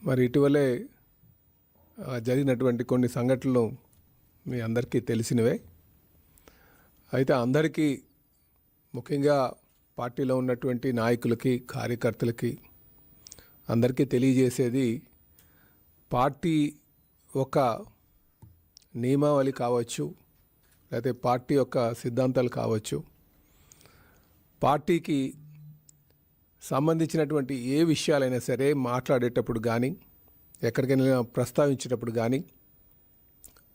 మరి ఇటీవలే జరిగినటువంటి కొన్ని సంఘటనలు మీ అందరికీ తెలిసినవే. అయితే అందరికీ ముఖ్యంగా పార్టీలో ఉన్నటువంటి నాయకులకి, కార్యకర్తలకి అందరికీ తెలియజేసేది, పార్టీ ఒక నియమావళి కావచ్చు, లేకపోతే పార్టీ యొక్క సిద్ధాంతాలు కావచ్చు, పార్టీకి సంబంధించినటువంటి ఏ విషయాలైనా సరే మాట్లాడేటప్పుడు కానీ, ఎక్కడికైనా ప్రస్తావించేటప్పుడు కానీ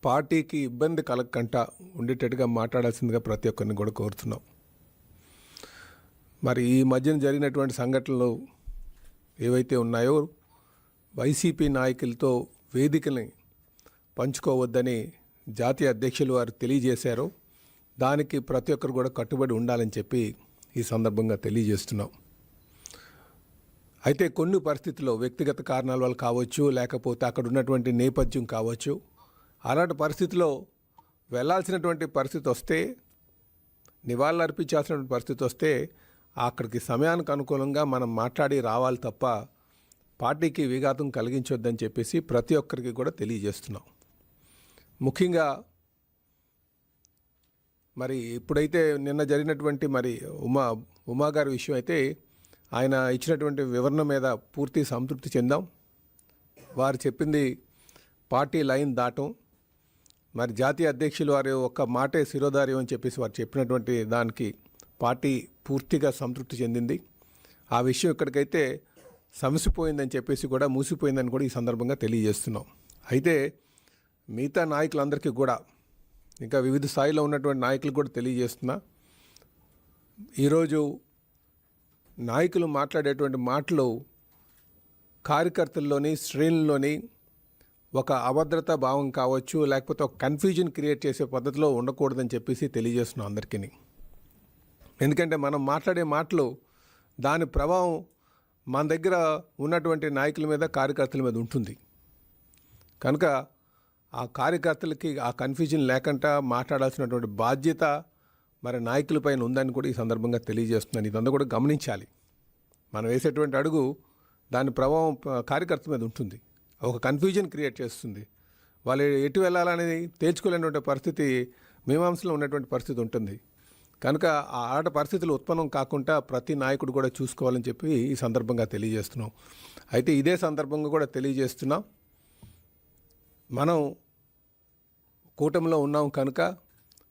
పార్టీకి ఇబ్బంది కలగకుండా ఉండేటట్టుగా మాట్లాడాల్సిందిగా ప్రతి ఒక్కరిని కూడా కోరుతున్నాం. మరి ఈ మధ్యన జరిగినటువంటి సంఘటనలు ఏవైతే ఉన్నాయో, వైసీపీ నాయకులతో వేదికని పంచుకోవద్దని జాతీయ అధ్యక్షులు వారు తెలియజేశారో దానికి ప్రతి ఒక్కరు కూడా కట్టుబడి ఉండాలని చెప్పి ఈ సందర్భంగా తెలియజేస్తున్నాం. అయితే కొన్ని పరిస్థితుల్లో వ్యక్తిగత కారణాల వల్ల కావచ్చు, లేకపోతే అక్కడ ఉన్నటువంటి నేపథ్యం కావచ్చు, అలాంటి పరిస్థితిలో వెళ్ళాల్సినటువంటి పరిస్థితి వస్తే, నివాళులు అర్పించాల్సినటువంటి పరిస్థితి వస్తే అక్కడికి సమయానికి అనుకూలంగా మనం మాట్లాడి రావాలి తప్ప పార్టీకి విఘాతం కలిగించొద్దని చెప్పేసి ప్రతి ఒక్కరికి కూడా తెలియజేస్తున్నాం. ముఖ్యంగా మరి ఇప్పుడైతే నిన్న జరిగినటువంటి మరి ఉమా గారి విషయం అయితే ఆయన ఇచ్చినటువంటి వివరణ మీద పూర్తి సంతృప్తి చెందాం. వారు చెప్పింది పార్టీ లైన్ దాటం, మరి జాతీయ అధ్యక్షులు వారి ఒక్క మాటే శిరోధార్యం అని చెప్పేసి వారు చెప్పినటువంటి దానికి పార్టీ పూర్తిగా సంతృప్తి చెందింది. ఆ విషయం ఇక్కడికైతే సమసిపోయిందని చెప్పేసి కూడా, మూసిపోయిందని కూడా ఈ సందర్భంగా తెలియజేస్తున్నాం. అయితే మిగతా నాయకులందరికీ కూడా, ఇంకా వివిధ స్థాయిలో ఉన్నటువంటి నాయకులు కూడా తెలియజేస్తున్నా, ఈరోజు నాయకులు మాట్లాడేటువంటి మాటలు కార్యకర్తల్లోని, శ్రేణుల్లోని ఒక అభద్రతా భావం కావచ్చు, లేకపోతే ఒక కన్ఫ్యూజన్ క్రియేట్ చేసే పద్ధతిలో ఉండకూడదని చెప్పేసి తెలియజేస్తున్నాం అందరికీ. ఎందుకంటే మనం మాట్లాడే మాటలు, దాని ప్రభావం మన దగ్గర ఉన్నటువంటి నాయకుల మీద, కార్యకర్తల మీద ఉంటుంది. కనుక ఆ కార్యకర్తలకి ఆ కన్ఫ్యూజన్ లేకుండా మాట్లాడాల్సినటువంటి బాధ్యత మరి నాయకులపైన ఉందని కూడా ఈ సందర్భంగా తెలియజేస్తున్నాను. ఇదంతా కూడా గమనించాలి. మనం వేసేటువంటి అడుగు, దాని ప్రభావం కార్యకర్తల మీద ఉంటుంది, ఒక కన్ఫ్యూజన్ క్రియేట్ చేస్తుంది. వాళ్ళు ఎటు వెళ్ళాలనేది తేల్చుకోలేనటువంటి పరిస్థితి, మీమాంసలో ఉన్నటువంటి పరిస్థితి ఉంటుంది. కనుక ఆ ఆట పరిస్థితులు ఉత్పన్నం కాకుండా ప్రతి నాయకుడు కూడా చూసుకోవాలని చెప్పి ఈ సందర్భంగా తెలియజేస్తున్నాం. అయితే ఇదే సందర్భంగా కూడా తెలియజేస్తున్నాం, మనం కూటమిలో ఉన్నాం కనుక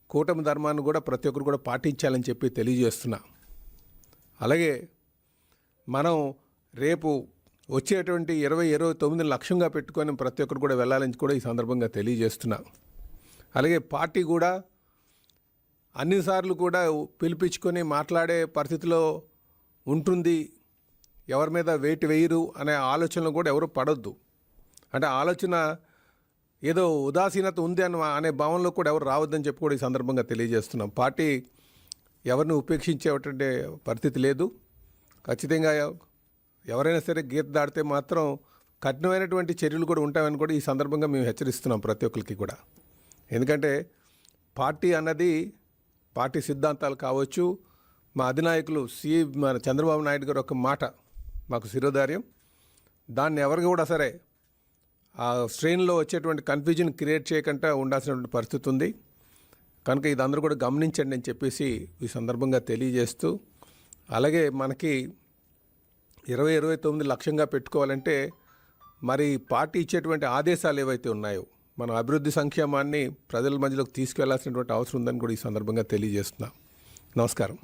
కూటమి ధర్మాన్ని కూడా ప్రతి ఒక్కరు కూడా పాటించాలని చెప్పి తెలియజేస్తున్నా. అలాగే మనం రేపు వచ్చేటువంటి 2029 లక్ష్యంగా పెట్టుకొని ప్రతి ఒక్కరు కూడా వెళ్ళాలని కూడా ఈ సందర్భంగా తెలియజేస్తున్నా. అలాగే పార్టీ కూడా అన్నిసార్లు కూడా పిలిపించుకొని మాట్లాడే పరిస్థితిలో ఉంటుంది, ఎవరి మీద వెయిట్ వేయరు అనే ఆలోచనలు కూడా ఎవరు పడొద్దు. అంటే ఆలోచన ఏదో ఉదాసీనత ఉంది అనే భావనలో కూడా ఎవరు రావద్దని చెప్పి కూడా ఈ సందర్భంగా తెలియజేస్తున్నాం. పార్టీ ఎవరిని ఉపేక్షించేటువంటి పరిస్థితి లేదు. ఖచ్చితంగా ఎవరైనా సరే గీత దాటితే మాత్రం కఠినమైనటువంటి చర్యలు కూడా ఉంటాయని కూడా ఈ సందర్భంగా మేము హెచ్చరిస్తున్నాం ప్రతి ఒక్కరికి కూడా. ఎందుకంటే పార్టీ అన్నది, పార్టీ సిద్ధాంతాలు కావచ్చు, మా అధినాయకులు మన చంద్రబాబు నాయుడు గారు ఒక మాట మాకు శిరోధార్యం, దాన్ని ఎవరికి కూడా సరే ఆ శ్రేణిలో వచ్చేటువంటి కన్ఫ్యూజన్ క్రియేట్ చేయకుండా ఉండాల్సినటువంటి పరిస్థితి ఉంది. కనుక ఇది అందరూ కూడా గమనించండి అని చెప్పేసి ఈ సందర్భంగా తెలియజేస్తూ, అలాగే మనకి 2029 లక్ష్యంగా పెట్టుకోవాలంటే మరి పార్టీ ఇచ్చేటువంటి ఆదేశాలు ఏవైతే ఉన్నాయో, మన అభివృద్ధి సంక్షేమాన్ని ప్రజల మధ్యలోకి తీసుకెళ్లాల్సినటువంటి అవసరం ఉందని కూడా ఈ సందర్భంగా తెలియజేస్తున్నాం. నమస్కారం.